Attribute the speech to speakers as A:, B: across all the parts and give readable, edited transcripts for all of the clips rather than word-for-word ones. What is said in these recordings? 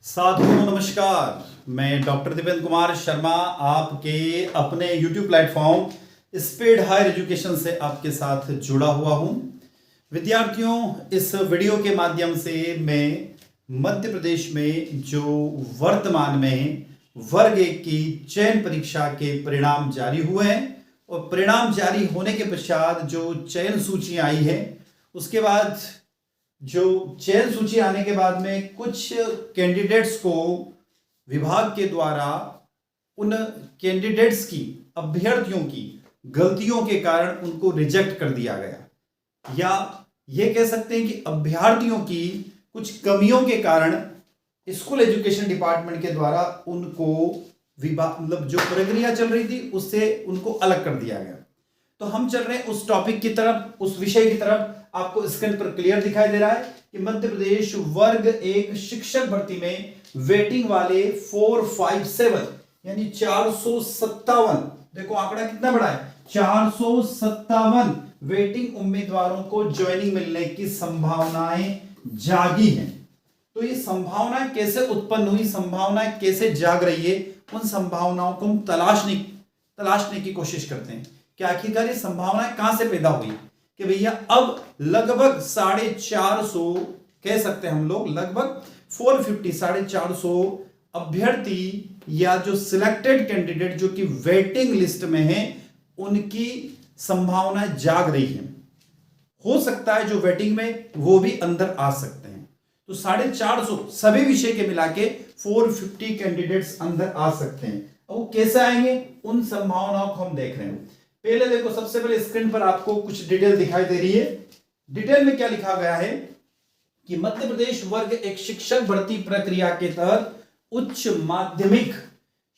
A: साथियों नमस्कार। मैं डॉक्टर दीपेंद्र कुमार शर्मा आपके अपने YouTube platform speed higher education से आपके साथ जुड़ा हुआ हूं। विद्यार्थियों, इस वीडियो के माध्यम से मैं मध्य प्रदेश में जो वर्तमान में वर्ग 1 की चयन परीक्षा के परिणाम जारी हुए हैं और परिणाम जारी होने के पश्चात जो चयन सूची आई है, उसके बाद जो चयन सूची आने के बाद में कुछ कैंडिडेट्स को विभाग के द्वारा उन कैंडिडेट्स की, अभ्यर्थियों की गलतियों के कारण उनको रिजेक्ट कर दिया गया, या ये कह सकते हैं कि अभ्यर्थियों की कुछ कमियों के कारण स्कूल एजुकेशन डिपार्टमेंट के द्वारा उनको विभाग मतलब जो प्रक्रिया चल रही थी उससे उनको अलग कर दिया गया। तो हम चल रहे हैं उस टॉपिक की तरफ, उस विषय की तरफ। आपको स्क्रीन पर क्लियर दिखाई दे रहा है कि मध्य प्रदेश वर्ग 1 शिक्षक भर्ती में वेटिंग वाले 457 यानी 457, देखो आंकड़ा कितना बड़ा है, 457 वेटिंग उम्मीदवारों को ज्वाइनिंग मिलने की संभावनाएं जागी हैं। तो ये संभावनाएं कैसे उत्पन्न हुई, संभावनाएं कैसे जाग रही है, उन संभावनाओं को हम तलाशने की कोशिश करते हैं कि आखिरकार ये संभावनाएं कहां से पैदा हुई कि भैया अब लगभग 450, कह सकते हैं हम लोग लगभग 450, 450 अभ्यर्थी या जो सिलेक्टेड कैंडिडेट जो कि वेटिंग लिस्ट में हैं, उनकी संभावनाएं जाग रही है। हो सकता है जो वेटिंग में वो भी अंदर आ सकते हैं। तो 450 सभी विषय के मिला के 450 कैंडिडेट्स अंदर आ सकते हैं। अब वो कैसे आएंगे, उन संभावनाओं को हम देख रहे हैं। पहले देखो, सबसे पहले स्क्रीन पर आपको कुछ डिटेल दिखाई दे रही है। डिटेल में क्या लिखा गया है कि मध्य प्रदेश वर्ग 1 शिक्षक भर्ती प्रक्रिया के तहत उच्च माध्यमिक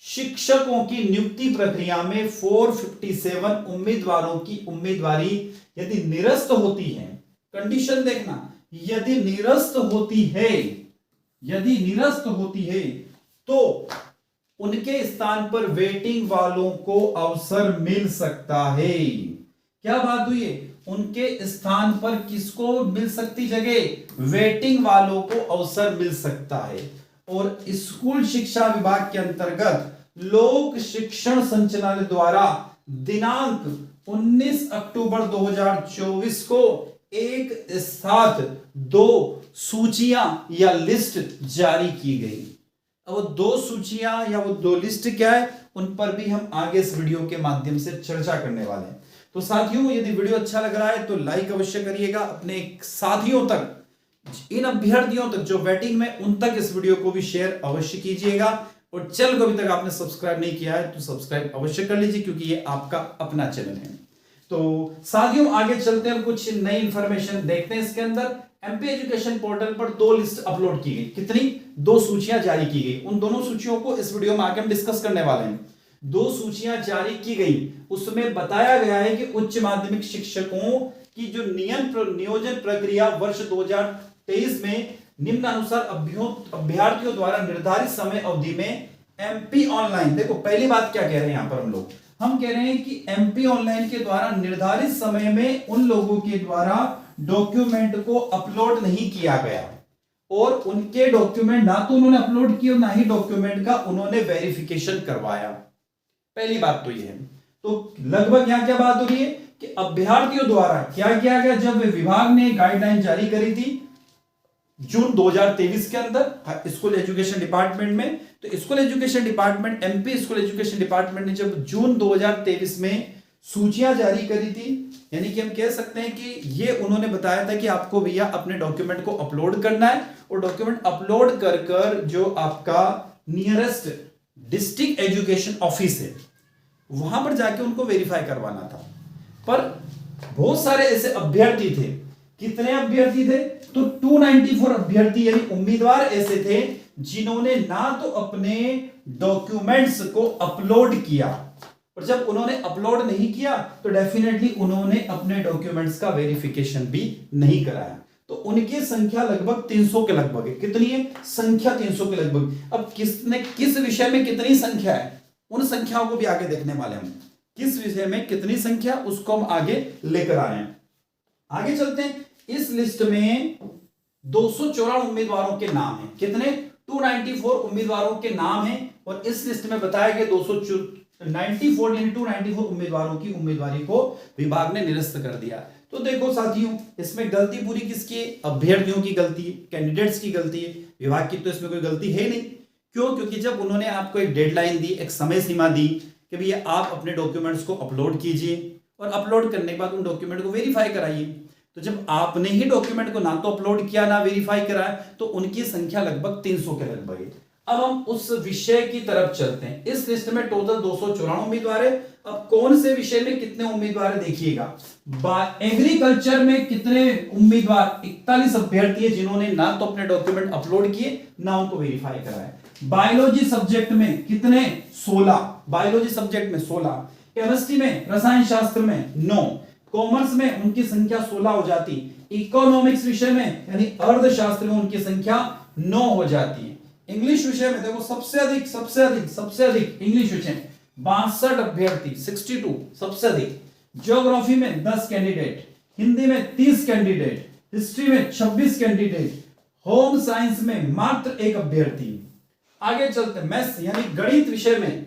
A: शिक्षकों की नियुक्ति प्रक्रिया में 457 उम्मीदवारों की उम्मीदवारी यदि निरस्त होती है, कंडीशन देखना, यदि निरस्त होती है तो उनके स्थान पर वेटिंग वालों को अवसर मिल सकता है। क्या बात हुई है, उनके स्थान पर किसको मिल सकती जगह, वेटिंग वालों को अवसर मिल सकता है। और स्कूल शिक्षा विभाग के अंतर्गत लोक शिक्षण संचालनालय द्वारा दिनांक 19 अक्टूबर 2024 को एक साथ 2 सूचियां या लिस्ट जारी की गई। अब वो 2 सूचियां या वो 2 लिस्ट क्या है, उन पर भी हम आगे इस वीडियो के माध्यम से चर्चा करने वाले हैं। तो साथियों, यदि वीडियो अच्छा लग रहा है तो लाइक अवश्य करिएगा, अपने साथियों तक, इन अभ्यर्थियों तक जो वेटिंग में, उन तक इस वीडियो को भी शेयर अवश्य कीजिएगा। और चैनल को अभी तक आपने सब्सक्राइब नहीं किया है तो सब्सक्राइब अवश्य कर लीजिए, क्योंकि ये आपका अपना चैनल है। तो साथियों, आगे चलते हैं, कुछ नई इंफॉर्मेशन देखते हैं। इसके अंदर एमपी एजुकेशन पोर्टल पर 2 लिस्ट अपलोड की गई। कितनी? 2 सूचियां जारी की गई। उन दोनों सूचियों को इस वीडियो में आगे हम डिस्कस करने वाले हैं। 2 सूचियां जारी की गई, उसमें बताया गया है कि उच्च माध्यमिक शिक्षकों की जो नियोजन प्रक्रिया वर्ष 2023 में निम्नानुसार अभ्यर्थियों द्वारा निर्धारित समय अवधि में एमपी ऑनलाइन, देखो पहली बात क्या कह रहे हैं यहां पर हम कह रहे हैं कि एमपी ऑनलाइन के द्वारा निर्धारित समय में उन लोगों के द्वारा डॉक्यूमेंट को अपलोड नहीं किया गया, और उनके डॉक्यूमेंट ना तो उन्होंने अपलोड किए और ना ही डॉक्यूमेंट का उन्होंने वेरिफिकेशन करवाया। पहली बात तो ये है। तो लगभग यहां क्या बात हो रही है कि अभ्यर्थियों द्वारा क्या किया गया, जब विभाग ने गाइडलाइन जारी करी थी जून 2023 के अंदर स्कूल एजुकेशन डिपार्टमेंट में, तो school education department, MP school education department ने जब जून 2023 में सूचियां जारी करी थी, यानी कि हम कह सकते हैं कि ये उन्होंने बताया था कि आपको भैया अपने डॉक्यूमेंट को अपलोड करना है, और डॉक्यूमेंट अपलोड कर जो आपका नियरेस्ट डिस्ट्रिक्ट एजुकेशन ऑफिस है वहां पर जाके उनको वेरीफाई करवाना था। पर बहुत सारे ऐसे अभ्यर्थी थे। कितने अभ्यर्थी थे? तो 294 अभ्यर्थी यानी उम्मीदवार ऐसे थे जिन्होंने ना तो अपने डॉक्यूमेंट्स को अपलोड किया, और जब उन्होंने अपलोड नहीं किया तो डेफिनेटली उन्होंने अपने डॉक्यूमेंट्स का वेरिफिकेशन भी नहीं कराया। तो उनकी संख्या लगभग 300 के लगभग है। कितनी है? संख्या 300 के लगभग। अब किसने किस विषय में कितनी संख्या है, उन संख्याओं को भी आगे देखने वाले हम। किस विषय में कितनी संख्या, उसको हम आगे लेकर आए हैं। आगे चलते हैं। इस लिस्ट में 294 उम्मीदवारों के नाम हैं। कितने? 294 उम्मीदवारों के नाम हैं और इस लिस्ट में बताया गया 294 यानी 294 उम्मीदवारों की उम्मीदवारी को विभाग ने निरस्त कर दिया। तो देखो साथियों, इसमें गलती पूरी किसकी है? अभ्यर्थियों की गलती है, कैंडिडेट्स की गलती है, विभाग की तो इसमें कोई गलती है नहीं। क्यों? क्योंकि जब उन्होंने आपको एक डेडलाइन दी, एक समय सीमा दी कि भैया आप अपने डॉक्यूमेंट्स को अपलोड कीजिए और अपलोड करने के बाद उन डॉक्यूमेंट को वेरीफाई कराइए, तो जब आपने ही डॉक्यूमेंट को ना तो अपलोड किया ना वेरीफाई कराया, तो उनकी संख्या लगभग 300 के लगभग है। अब हम उस विषय की तरफ चलते हैं। इस लिस्ट में टोटल 294 उम्मीदवार है। अब कौन से विषय में कितने उम्मीदवार है देखिएगा। एग्रीकल्चर में कितने उम्मीदवार? 41 अभ्यर्थी है जिन्होंने ना तो अपने डॉक्यूमेंट अपलोड किए ना उनको वेरीफाई कराया। बायोलॉजी सब्जेक्ट में कितने? 16। बायोलॉजी सब्जेक्ट में 16। केमिस्ट्री में, रसायन शास्त्र में 9। कॉमर्स में उनकी संख्या 16 हो जाती। इकोनॉमिक्स विषय में यानी अर्थशास्त्र में उनकी संख्या 9 हो जाती है। इंग्लिश विषय में देखो सबसे अधिक इंग्लिश विषय में 62 अभ्यर्थी 62 सबसे अधिक। ज्योग्राफी में 10 कैंडिडेट, हिंदी में 30 कैंडिडेट, हिस्ट्री में 26 कैंडिडेट, होम साइंस में मात्र 1 अभ्यर्थी। आगे चलते हैं मैथ्स यानी गणित विषय में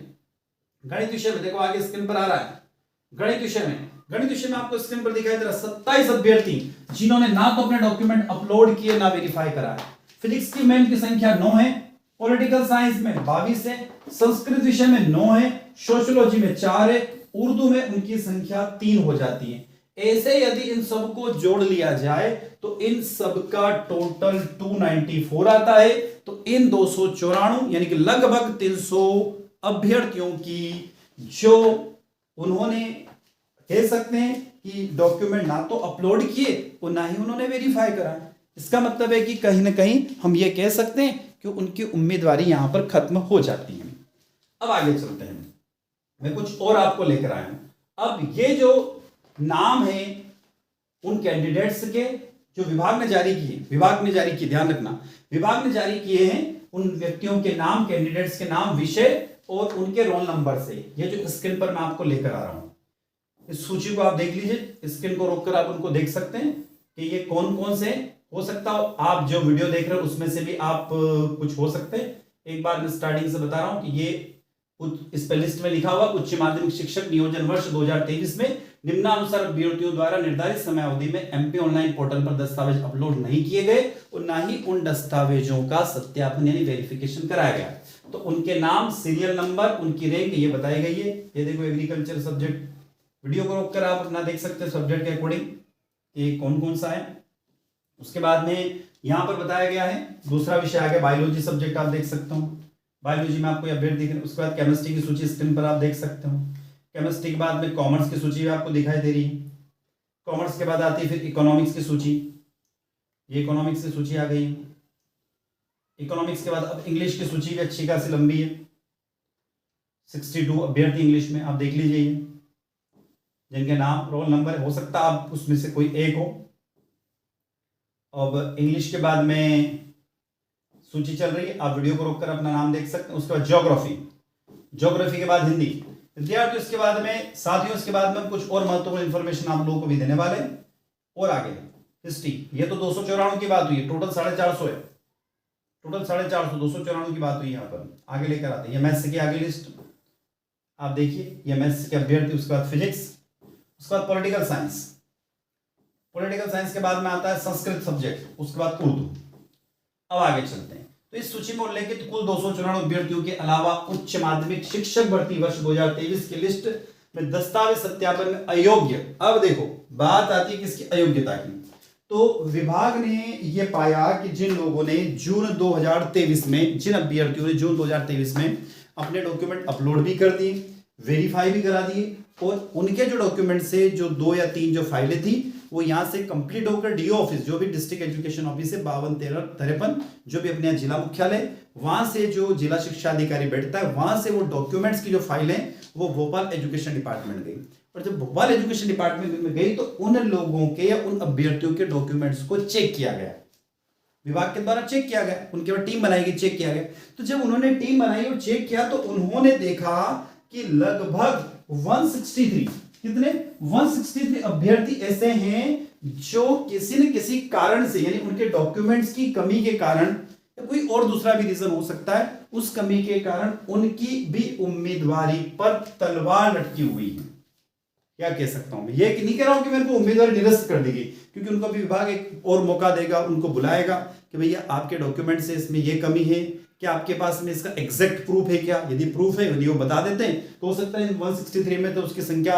A: देखो आगे स्क्रीन पर आ रहा है। गणित विषय में आपको स्क्रीन पर दिखाई दे रहा है 27 अभ्यर्थी जिन्होंने ना तो अपने डॉक्यूमेंट अपलोड किए ना वेरीफाई कराया। फिजिक्स की मैन की संख्या 9 है, पॉलिटिकल साइंस में 22 है, संस्कृत विषय में 9 है, सोशियोलॉजी में 4 है, उर्दू में उनकी संख्या 3 हो जाती है। ऐसे यदि इन सबको जोड़ लिया जाए तो इन सबका टोटल 294 आता है। तो इन 294 यानी कि लगभग 300 अभ्यर्थियों की जो उन्होंने कह सकते हैं कि डॉक्यूमेंट ना तो अपलोड किए और ना ही उन्होंने वेरीफाई करा। इसका मतलब है कि कहीं ना कहीं हम ये कह सकते हैं कि उनकी उम्मीदवारी यहां पर खत्म हो जाती है। अब आगे चलते हैं, मैं कुछ और आपको लेकर आया हूं। अब ये जो नाम है उन कैंडिडेट्स के जो विभाग ने जारी किए, ध्यान रखना, विभाग ने जारी किए हैं उन व्यक्तियों के नाम, कैंडिडेट्स के नाम, विषय और उनके रोल नंबर से। ये जो स्क्रीन पर मैं आपको लेकर आ रहा हूं, इस सूची को आप देख लीजिए, स्क्रीन को रोककर आप उनको देख सकते हैं कि ये कौन कौन से हो सकता हो। आप जो वीडियो देख रहे हो उसमें से भी आप कुछ हो सकते हैं। एक बार मैं स्टार्टिंग से बता रहा हूं कि ये इस पे लिस्ट में लिखा हुआ उच्च माध्यमिक शिक्षक नियोजन वर्ष 2023 में निम्नानुसार अभ्यर्थियों द्वारा निर्धारित समय अवधि में एमपी ऑनलाइन पोर्टल पर दस्तावेज अपलोड नहीं किए गए और ना ही उन दस्तावेजों का सत्यापन यानी वेरिफिकेशन कराया गया। तो उनके नाम, सीरियल नंबर, उनकी रैंक ये बताई गई है। ये देखो एग्रीकल्चर सब्जेक्ट, वीडियो को रोककर आप अपना देख सकते हैं सब्जेक्ट के अकॉर्डिंग कि कौन कौन सा है। उसके बाद में यहां पर बताया गया है दूसरा विषय आ गया बायोलॉजी सब्जेक्ट, आप देख सकते हो बायोलॉजी में आपको अभ्यर्थी दिख रहे हैं। उसके बाद केमिस्ट्री की सूची स्क्रीन पर आप देख सकते हो। केमिस्ट्री के बाद में कॉमर्स की सूची आपको दिखाई दे रही है। कॉमर्स के बाद आती है फिर इकोनॉमिक्स की सूची, ये इकोनॉमिक्स की सूची आ गई है। इकोनॉमिक्स के बाद अब इंग्लिश की सूची भी अच्छी खासी लंबी है, 62 अभ्यर्थी इंग्लिश में, आप देख लीजिए जिनके नाम, रोल नंबर, हो सकता है आप उसमें से कोई एक हो। अब इंग्लिश के बाद में सूची चल रही है, आप वीडियो को रोककर अपना नाम देख सकते हैं। उसके बाद ज्योग्राफी के बाद हिंदी विद्यार्थी। उसके बाद में साथियों, इसके बाद में कुछ और महत्वपूर्ण इंफॉर्मेशन आप लोगों को भी देने वाले हैं। और आगे हिस्ट्री, ये तो 294 की बात हुई है, टोटल 450 है, टोटल 450, 294 की बात हुई यहाँ पर। आगे लेकर आते हैं ये मैथ्स की आगे लिस्ट, आप देखिए ये मैथ्स के अभ्यर्थी। उसके बाद फिजिक्स, उसके बाद पॉलिटिकल साइंस के बाद में आता है संस्कृत सब्जेक्ट, उसके बाद उर्दू। अब आगे चलते हैं, तो इस सूची में उल्लेखित कुल 294 अभ्यर्थियों के अलावा उच्च माध्यमिक शिक्षक भर्ती वर्ष 2023 की लिस्ट में दस्तावेज सत्यापन में अयोग्य। अब देखो बात आती है किसकी? अयोग्यता की। तो विभाग ने यह पाया कि जिन लोगों ने जून 2023 में, जिन अभ्यर्थियों ने जून 2023 में अपने डॉक्यूमेंट अपलोड भी कर दिए, वेरीफाई भी करा दिए और उनके जो डॉक्यूमेंट से जो 2 या 3 जो फाइलें थी वो यहाँ से कंप्लीट होकर डीओ ऑफिस, जो भी डिस्ट्रिक्ट एजुकेशन ऑफिस है 52-13-53, जो भी अपने जिला मुख्यालय, वहां से जो जिला शिक्षा अधिकारी बैठता है, वहां से वो डॉक्यूमेंट्स की जो फाइल है वो भोपाल एजुकेशन डिपार्टमेंट गई। और जब भोपाल एजुकेशन डिपार्टमेंट में गई तो उन लोगों के या उन अभ्यर्थियों के डॉक्यूमेंट्स को चेक किया गया, विभाग के द्वारा चेक किया गया, उनके बाद टीम बनाई गई, चेक किया गया। तो जब उन्होंने टीम बनाई और चेक किया तो उन्होंने देखा कि लगभग 163, कितने? 163 अभ्यर्थी ऐसे हैं जो किसी न किसी कारण से, यानी उनके डॉक्यूमेंट्स की कमी के कारण या कोई और दूसरा भी रीजन हो सकता है, उस कमी के कारण उनकी भी उम्मीदवारी पर तलवार लटकी हुई है। क्या कह सकता हूं मैं, ये नहीं कह रहा हूं कि मेरे को उम्मीदवारी निरस्त कर देगी, क्योंकि उनका भी विभाग एक और मौका देगा, उनको बुलाएगा कि भैया आपके डॉक्यूमेंट से इसमें ये कमी है, क्या आपके पास में इसका एग्जैक्ट प्रूफ है क्या, यदि प्रूफ है यदि वो बता देते हैं तो हो सकता है 163 में तो उसकी संख्या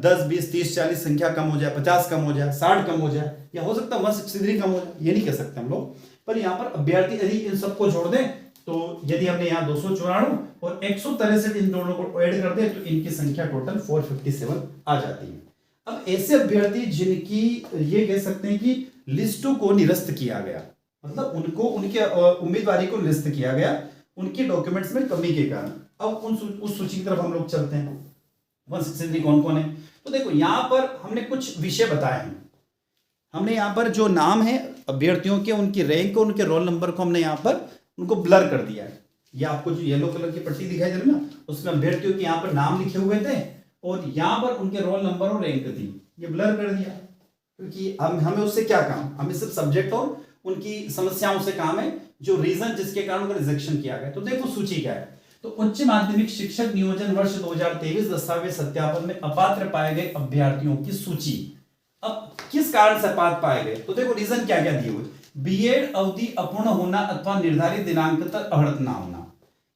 A: 10 20 30 40 संख्या कम हो जाए, 50 कम हो जाए, 60 कम हो जाए, या हो सकता है 163 कम हो जाए, ये नहीं कह सकते हम लोग। पर यहाँ पर अभ्यर्थी यदि इन सबको जोड़ दें तो यदि हमने यहाँ 294 और 163 इन दोनों को ऐड कर दे तो इनकी संख्या टोटल 457 आ जाती है। अब ऐसे अभ्यर्थी जिनकी ये कह सकते हैं कि लिस्टों को निरस्त किया गया, मतलब उनको उनके उम्मीदवारी को निरस्त किया गया उनके डॉक्यूमेंट्स में कमी के कारण। अब उस सूची की तरफ हम लोग चलते हैं, 163 कौन कौन है। तो देखो यहाँ पर हमने कुछ विषय बताए हैं, हमने यहाँ पर जो नाम है अभ्यर्थियों के, उनकी रैंक और उनके रोल नंबर को हमने यहाँ पर उनको ब्लर कर दिया है। ये आपको जो येलो कलर की पट्टी दिखाई दे रही है ना, उसमें अभ्यर्थियों के यहाँ पर नाम लिखे हुए थे और यहाँ पर उनके रोल नंबर और रैंक थी, ये ब्लर कर दिया, क्योंकि हमें उससे क्या काम, हमें सिर्फ सब्जेक्ट और उनकी समस्याओं से काम है, जो रीजन जिसके कारण उनका रिजेक्शन किया गया। तो देखो सूची क्या है, तो उच्च माध्यमिक शिक्षक नियोजन वर्ष 2023 दस्तावेज सत्यापन में अपात्र पाए गए अभ्यर्थियों की सूची। अब किस कारण से अपात्र पाए गए, तो देखो रीजन क्या क्या दिए हुए, बीएड अवधि अपूर्ण होना अथवा निर्धारित दिनांक तक अहर्त ना होना।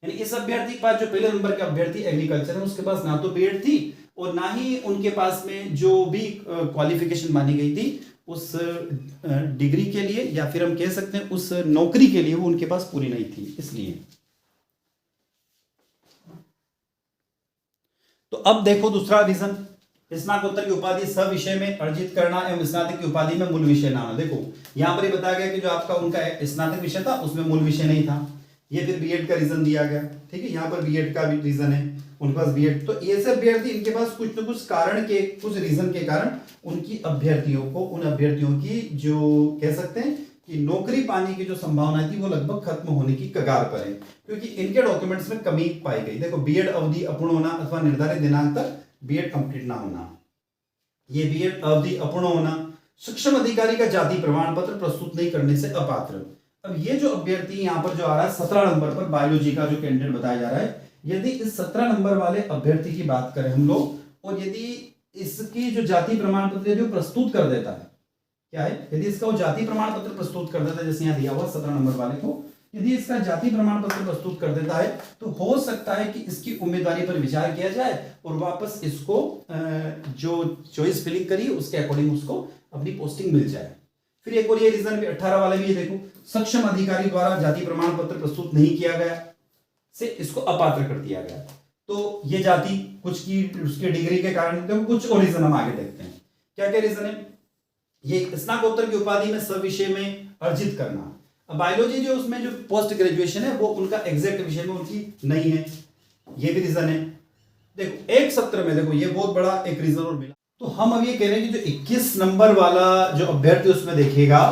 A: यानी इस अभ्यर्थी के पास, जो पहले नंबर के अभ्यर्थी एग्रीकल्चर है, उसके पास ना तो बीएड थी और ना ही उनके पास में जो भी क्वालिफिकेशन मानी गई थी उस डिग्री के लिए, या फिर हम कह सकते हैं उस नौकरी के लिए, वो उनके पास पूरी नहीं थी। इसलिए तो अब देखो दूसरा रीजन, स्नातकोत्तर की उपाधि सब विषय में अर्जित करना एवं स्नातक की उपाधि में मूल विषय ना होना। देखो यहां पर ये बताया गया कि जो आपका उनका स्नातक विषय था उसमें मूल विषय नहीं था, ये फिर बीएड का रीजन दिया गया, ठीक है। यहाँ पर बीएड का भी रीजन है, उनके पास बीएड, तो ऐसे अभ्यर्थी इनके पास कुछ न कुछ कारण के, कुछ रीजन के कारण उनकी अभ्यर्थियों को, उन अभ्यर्थियों की जो कह सकते हैं कि नौकरी पाने की जो संभावना थी वो लगभग खत्म होने की कगार पर है, क्योंकि इनके डॉक्यूमेंट्स में कमी पाई गई। देखो बीएड अवधि अपूर्ण होना अथवा निर्धारित दिनांक तक बीएड कंप्लीट ना होना, ये बीएड अवधि अपूर्ण होना, सक्षम अधिकारी का जाति प्रमाण पत्र प्रस्तुत नहीं करने से अपात्र। अब ये जो अभ्यर्थी यहाँ पर जो आ रहा है 17 नंबर पर बायोलॉजी का जो कैंडिडेट बताया जा रहा है, यदि इस 17 नंबर वाले अभ्यर्थी की बात करें हम लोग, और यदि इसकी जो जाति प्रमाण पत्र यदि वो प्रस्तुत कर देता है, क्या है, यदि इसका वो जाति प्रमाण पत्र प्रस्तुत कर देता है, जैसे यहाँ दिया हुआ 17 नंबर वाले को, यदि इसका जाति प्रमाण पत्र प्रस्तुत कर देता है तो हो सकता है कि इसकी उम्मीदवारी पर विचार किया जाए और वापस इसको जो चॉइस फिलिंग करी उसके अकॉर्डिंग उसको अपनी पोस्टिंग मिल जाए। फिर एक और ये रीजन भी 18 वाले भी, ये देखो सक्षम अधिकारी द्वारा जाति प्रमाण पत्र प्रस्तुत नहीं किया गया से इसको अपात्र कर दिया गया। तो ये जाति कुछ की उसके डिग्री के कारण, देखो कुछ और रीजन हम आगे देखते हैं क्या क्या रीजन है। ये स्नातकोत्तर की उपाधि में सब विषय में अर्जित करना, बायोलॉजी जो उसमें जो पोस्ट ग्रेजुएशन है वो उनका एग्जैक्ट विषय में उनकी नहीं है, ये भी रीजन है। देखो एक सत्र में, देखो ये बहुत बड़ा एक रीजन और मिला। तो हम अब ये कह रहे हैं कि जो 21 नंबर वाला जो अभ्यर्थी उसमें देखेगा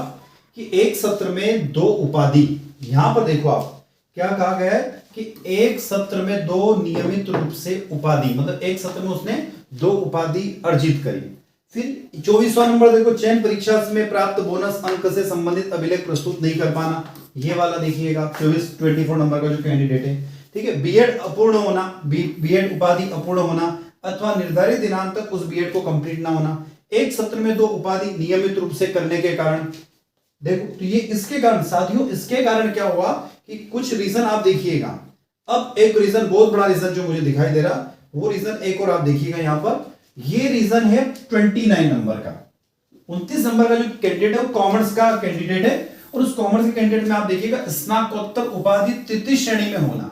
A: कि एक सत्र में 2 उपाधि, यहां पर देखो आप क्या कहा गया है कि एक सत्र में 2 नियमित रूप से उपाधि, मतलब एक सत्र में उसने 2 उपाधि अर्जित करी। फिर 24वां नंबर देखो, चयन परीक्षा में प्राप्त बोनस अंक से संबंधित अभिलेख प्रस्तुत नहीं कर पाना, ये वाला देखिएगा 24 नंबर का जो कैंडिडेट है, ठीक है। बीएड अपूर्ण होना, बीएड उपाधि अपूर्ण होना अथवा निर्धारित दिनांक तक उस बीएड को कंप्लीट ना होना, एक सत्र में 2 उपाधि नियमित रूप से करने के कारण। देखो तो ये इसके कारण साथियों, इसके कारण क्या हुआ कि कुछ रीजन आप देखिएगा। अब एक रीजन, बहुत बड़ा रीजन जो मुझे दिखाई दे रहा, वो रीजन एक और आप देखिएगा यहां पर, ये रीजन है 29 नंबर का। 29 नंबर का जो कैंडिडेट है वो कॉमर्स का कैंडिडेट है, और उस कॉमर्स के कैंडिडेट में आप देखिएगा स्नातकोत्तर उपाधि तृतीय श्रेणी में होना।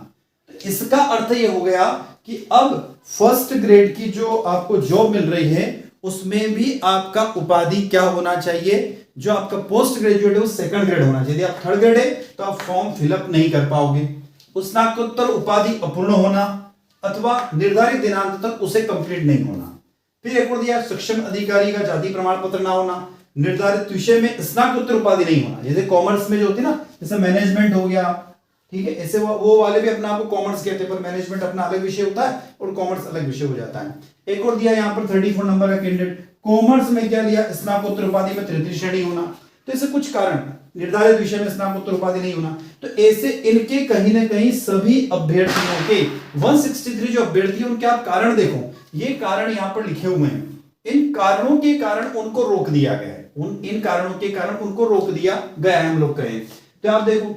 A: तो इसका अर्थ ये हो गया कि अब फर्स्ट ग्रेड की जो आपको जॉब मिल रही है उसमें भी आपका उपाधि क्या होना चाहिए, जो आपका पोस्ट ग्रेजुएट है वो सेकंड ग्रेड होना चाहिए। यदि आप थर्ड ग्रेड है तो आप फॉर्म फिलअप नहीं कर पाओगे। स्नातकोत्तर उपाधि अपूर्ण होना अथवा निर्धारित दिनांक तक उसे कंप्लीट नहीं होना। फिर एक और दिया, सक्षम अधिकारी का जाति प्रमाण पत्र ना होना, निर्धारित विषय में स्नातकोत्तर उपाधि नहीं होना। जैसे कॉमर्स में जो होती है ना, जैसे मैनेजमेंट हो गया, ठीक है, ऐसे वो वाले भी अपने आप को कॉमर्स कहते हैं, पर मैनेजमेंट अपना अलग विषय होता है और कॉमर्स अलग विषय हो जाता है। एक और दिया यहाँ पर 34 नंबर का कैंडिडेट, कॉमर्स में क्या लिया, स्नातकोत्तर उपाधि में तृतीय श्रेणी होना। तो ऐसे कुछ कारण, निर्धारित विषय में स्नातकोत्तर उपाधि नहीं होना, तो ऐसे इनके कहीं ना कहीं सभी अभ्यर्थियों के 163 जो अभ्यर्थी उनके आप कारण देखो, ये कारण यहां पर लिखे हुए हैं, इन कारणों के कारण उनको रोक दिया गया है, इन कारणों के कारण उनको रोक दिया गया है, हम लोग कहें तो आप देखो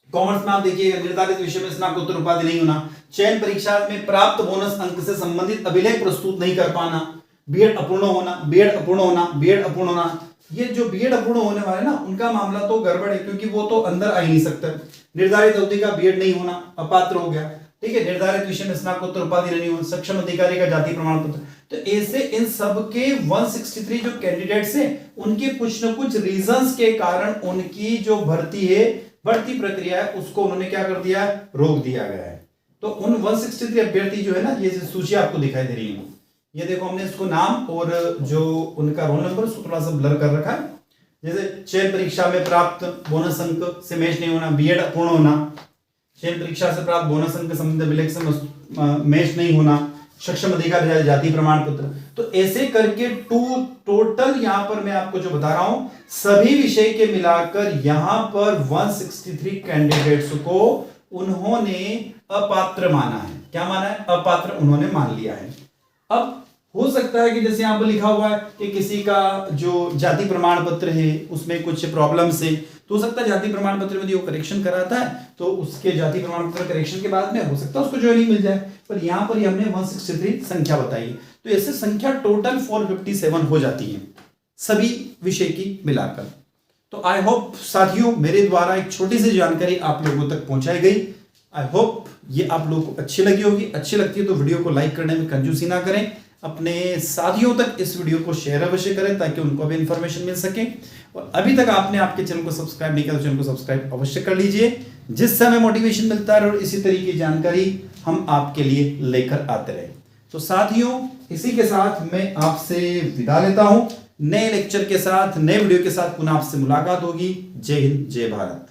A: कॉमर्स में आप देखिएगा निर्धारित विषय में स्नातकोत्तर उपाधि नहीं होना, चयन परीक्षा में प्राप्त बोनस अंक से संबंधित अभिलेख प्रस्तुत नहीं कर पाना, बीएड अपूर्ण होना, बीएड अपूर्ण होना, बीएड अपूर्ण होना, ये जो बीएड अपूर्ण होने वाले ना उनका मामला तो गड़बड़ है क्योंकि वो तो अंदर आ ही नहीं सकता। निर्धारित अवधि का बीएड नहीं होना, अपात्र हो गया, ठीक है। निर्धारित विषय में स्नातकोत्तर उपाधि नहीं होना, सक्षम अधिकारी का जाति प्रमाण पत्र, तो ऐसे इन सब के 163 जो कैंडिडेट्स हैं उनके कुछ न कुछ रीजंस के कारण उनकी जो भर्ती है, भर्ती प्रक्रिया है, उसको उन्होंने क्या कर दिया, रोक दिया गया है। तो उन 163 अभ्यर्थी जो है ना, ये सूची आपको दिखाई दे रही है, ये देखो हमने इसको नाम और जो उनका रोल नंबर उसको थोड़ा सा ब्लर कर रखा है। जैसे चयन परीक्षा में प्राप्त बोनस अंक से मैच नहीं होना, बीएड अपूर्ण होना, चयन परीक्षा से प्राप्त बोनस अंक संबंधित अभिलेख से मैच नहीं होना, सक्षम अधिकारी जाति प्रमाण पत्र, तो ऐसे करके टोटल यहां पर मैं आपको जो बता रहा हूं सभी विषय के मिलाकर यहां पर 163 कैंडिडेट्स को उन्होंने अपात्र माना है। क्या माना है, अपात्र उन्होंने मान लिया है। अब हो सकता है कि जैसे यहां पर लिखा हुआ है कि किसी का जो जाति प्रमाण पत्र है उसमें कुछ प्रॉब्लम्स है, तो हो सकता है जाति प्रमाण पत्र में वो करेक्शन कराता है तो उसके जाति प्रमाण पत्र करेक्शन के बाद में हो सकता है उसको ज्वाइनिंग मिल जाए, पर यहां पर हमने 163 संख्या बताई, तो ऐसे संख्या टोटल 457 हो जाती है सभी विषय की मिलाकर। तो आई होप साथियों मेरे द्वारा एक छोटी सी जानकारी आप लोगों तक पहुंचाई गई। आई होप ये आप लोगों को अच्छी लगी होगी, अच्छी लगती है तो वीडियो को लाइक करने में कंजूसी ना करें, अपने साथियों तक इस वीडियो को शेयर अवश्य करें ताकि उनको भी इंफॉर्मेशन मिल सके। और अभी तक आपने आपके चैनल को सब्सक्राइब नहीं किया तो चैनल को सब्सक्राइब अवश्य कर लीजिए, जिससे हमें मोटिवेशन मिलता है और इसी तरीके की जानकारी हम आपके लिए लेकर आते रहे। तो साथियों इसी के साथ मैं आपसे विदा लेता हूं, नए लेक्चर के साथ, नए वीडियो के साथ पुनः आपसे मुलाकात होगी। जय हिंद, जय भारत।